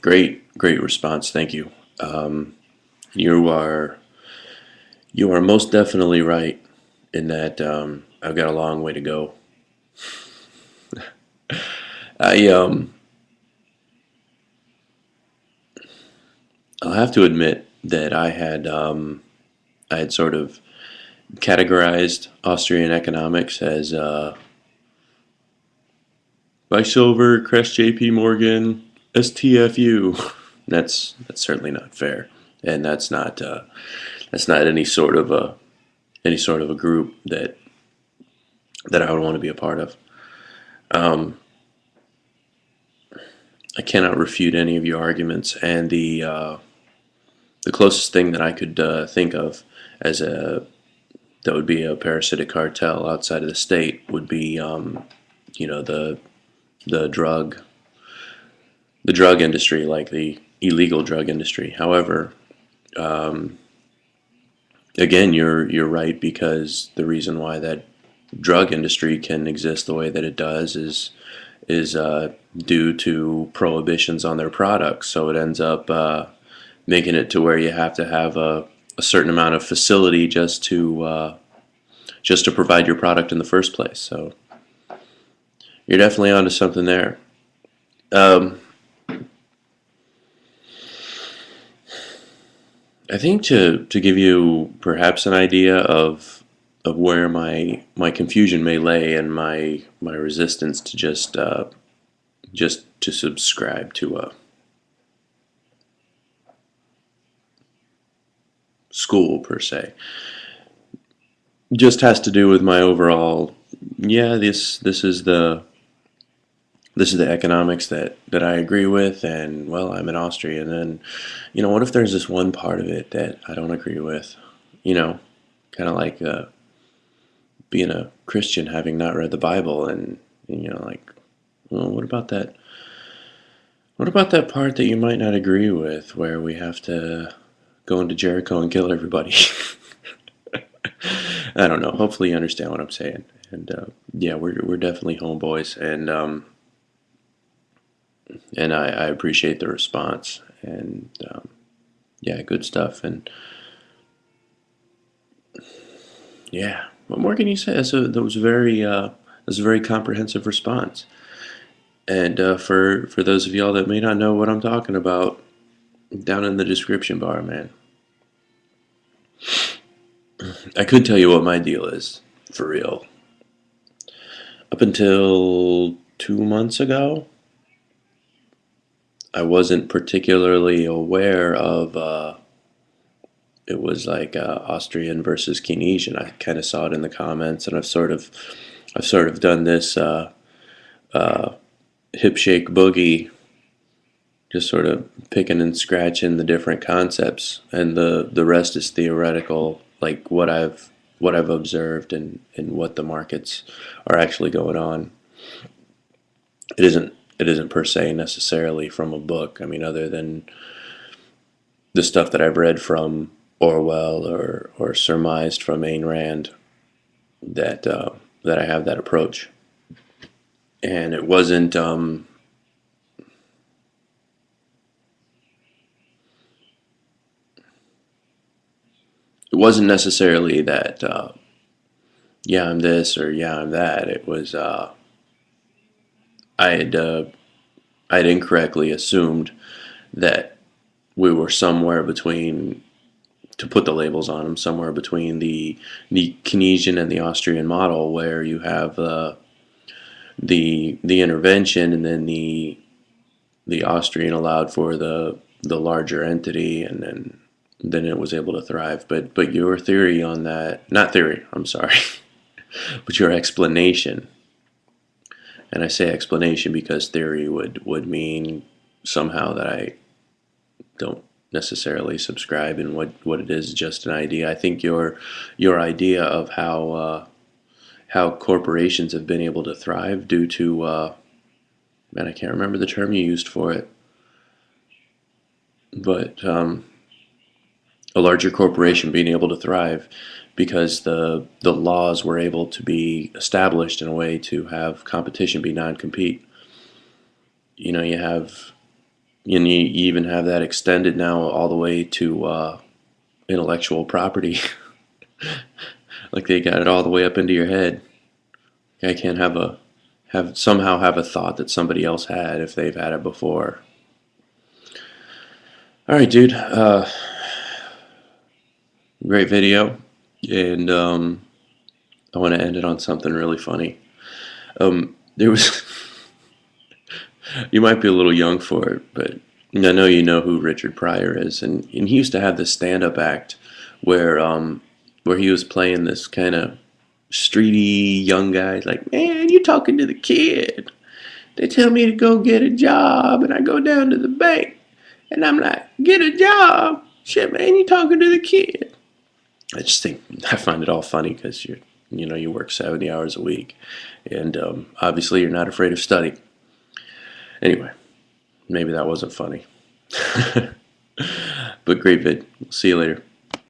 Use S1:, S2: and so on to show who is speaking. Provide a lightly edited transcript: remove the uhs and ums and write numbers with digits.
S1: Great response. Thank you. Um, you are you are most definitely right in that I've got a long way to go. I I'll have to admit that I had sort of categorized Austrian economics as buy silver, Crest JP Morgan, STFU. That's certainly not fair, and that's not any sort of a group that I would want to be a part of. Um, I cannot refute any of your arguments, and the closest thing that I could think of as a that would be a parasitic cartel outside of the state would be you know the drug the drug industry, like the illegal drug industry. However, um, again, you're right, because the reason why that drug industry can exist the way that it does is due to prohibitions on their products. So it ends up making it to where you have to have a certain amount of facility just to provide your product in the first place. So you're definitely onto something there. Um, I think to give you perhaps an idea of where my confusion may lay, and my resistance to just to subscribe to a school per se, just has to do with my overall, yeah, this is the economics that I agree with, and well, I'm an Austrian, and what if there's this one part of it that I don't agree with? You know, kind of like being a Christian having not read the Bible, and like, well, what about that? What about that part that you might not agree with, where we have to go into Jericho and kill everybody? I don't know. Hopefully, you understand what I'm saying. And yeah, we're definitely homeboys, and I appreciate the response. And yeah, good stuff. And yeah, what more can you say? That was a very comprehensive response. And for those of y'all that may not know what I'm talking about, down in the description bar, man, I could tell you what my deal is for real. Up until 2 months ago, I wasn't particularly aware of. It was like Austrian versus Keynesian. I kind of saw it in the comments, and I've sort of done this uh, hip shake boogie, just sort of picking and scratching the different concepts, and the rest is theoretical, like what I've observed, and what the markets are actually going on. It isn't per se necessarily from a book. I mean, other than the stuff that I've read from Orwell or surmised from Ayn Rand, that I have that approach. And it wasn't necessarily that yeah, I'm this, or yeah, I'm that. It was I had I had incorrectly assumed that we were somewhere between, to put the labels on them, somewhere between the Keynesian and the Austrian model, where you have the intervention, and then the Austrian allowed for the larger entity, and then it was able to thrive. But your theory on that, not theory, I'm sorry, but your explanation, and I say explanation because theory would mean somehow that I don't necessarily subscribe, in what it is just an idea. I think your idea of how corporations have been able to thrive due to man, I can't remember the term you used for it, but a larger corporation being able to thrive because the laws were able to be established in a way to have competition be non-compete. You have and you even have that extended now all the way to intellectual property. Like they got it all the way up into your head. I can't somehow have a thought that somebody else had if they've had it before. All right, dude. Great video, and I want to end it on something really funny. There was you might be a little young for it, but I know you know who Richard Pryor is, and he used to have this stand-up act where he was playing this kind of streety young guy, like, man, you talking to the kid. They tell me to go get a job, and I go down to the bank, and I'm like, get a job? Shit, man, you talking to the kid. I find it all funny because you work 70 hours a week, and obviously you're not afraid of studying. Anyway, maybe that wasn't funny. But great vid. See you later.